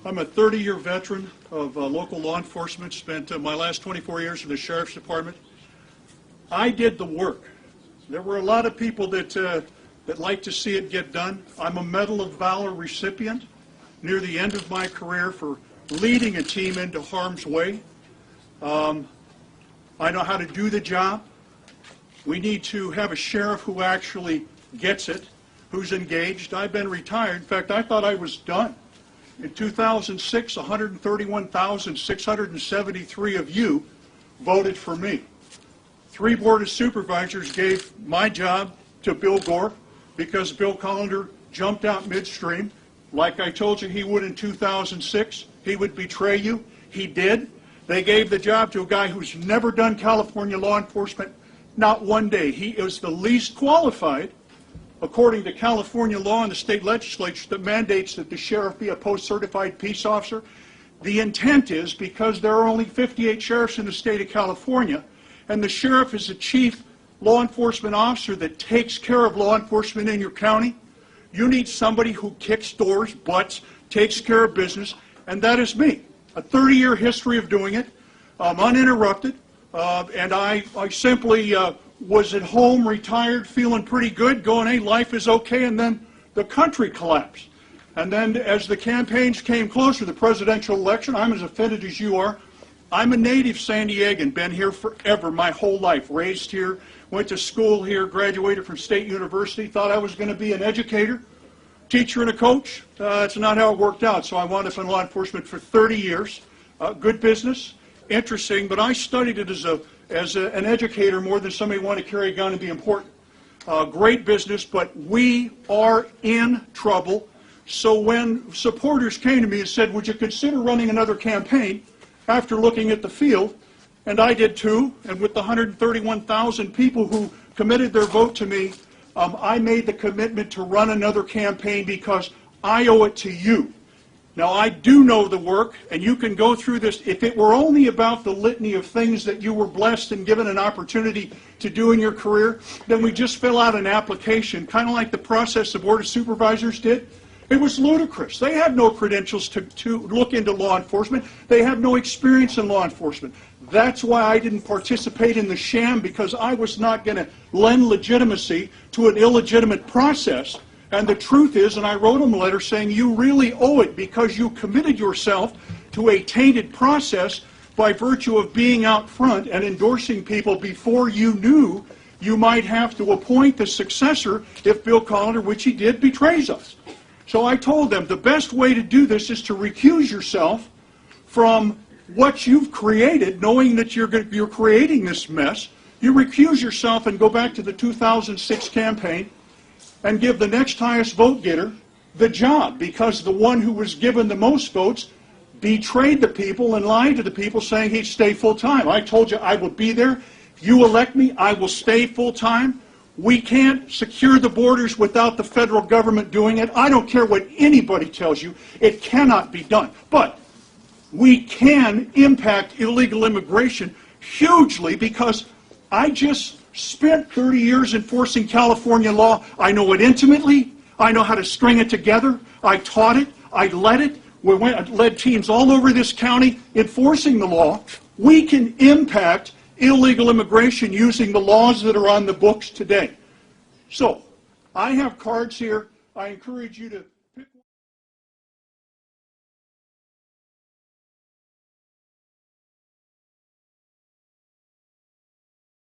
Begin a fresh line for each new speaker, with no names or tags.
I'm a 30-year veteran of local law enforcement, spent my last 24 years in the Sheriff's Department. I did the work. There were a lot of people that like to see it get done. I'm a Medal of Valor recipient near the end of my career for leading a team into harm's way. I know how to do the job. We need to have a sheriff who actually gets it, who's engaged. I've been retired. In fact, I thought I was done. In 2006, 131,673 of you voted for me. 3 Board of Supervisors gave my job to Bill Gore because Bill Collender jumped out midstream. Like I told you he would in 2006. He would betray you. He did. They gave the job to a guy who's never done California law enforcement, not one day. He is the least qualified, according to California law and the state legislature that mandates that the sheriff be a post-certified peace officer. The intent is, because there are only 58 sheriffs in the state of California, and the sheriff is the chief law enforcement officer that takes care of law enforcement in your county, you need somebody who kicks doors, butts, takes care of business, and that is me. A 30-year history of doing it, uninterrupted, and I simply was at home, retired, feeling pretty good, going, hey, life is okay, and then the country collapsed. And then as the campaigns came closer, the presidential election, I'm as offended as you are. I'm a native San Diegan, been here forever, my whole life, raised here, went to school here, graduated from State University, thought I was going to be an educator, teacher and a coach. That's not how it worked out. So I wound up in law enforcement for 30 years. Good business, interesting, but I studied it as an educator more than somebody wanted to carry a gun and be important. Great business, but we are in trouble. So when supporters came to me and said, would you consider running another campaign after looking at the field, and I did too, and with the 131,000 people who committed their vote to me, I made the commitment to run another campaign because I owe it to you. Now, I do know the work, and you can go through this. If it were only about the litany of things that you were blessed and given an opportunity to do in your career, then we just fill out an application, kind of like the process the Board of Supervisors did. It was ludicrous. They have no credentials to look into law enforcement. They have no experience in law enforcement. That's why I didn't participate in the sham, because I was not going to lend legitimacy to an illegitimate process. And the truth is, and I wrote them a letter saying you really owe it because you committed yourself to a tainted process by virtue of being out front and endorsing people before you knew you might have to appoint the successor if Bill Collender, which he did, betrays us. So I told them the best way to do this is to recuse yourself from what you've created, knowing that you're creating this mess. You recuse yourself and go back to the 2006 campaign and give the next highest vote getter the job, because the one who was given the most votes betrayed the people and lied to the people saying he'd stay full-time. I told you I would be there. If you elect me, I will stay full-time. We can't secure the borders without the federal government doing it. I don't care what anybody tells you. It cannot be done. But we can impact illegal immigration hugely, because I just spent 30 years enforcing California law. I know it intimately. I know how to string it together. I taught it. I led it. We led teams all over this county enforcing the law. We can impact illegal immigration using the laws that are on the books today. So, I have cards here. I encourage you to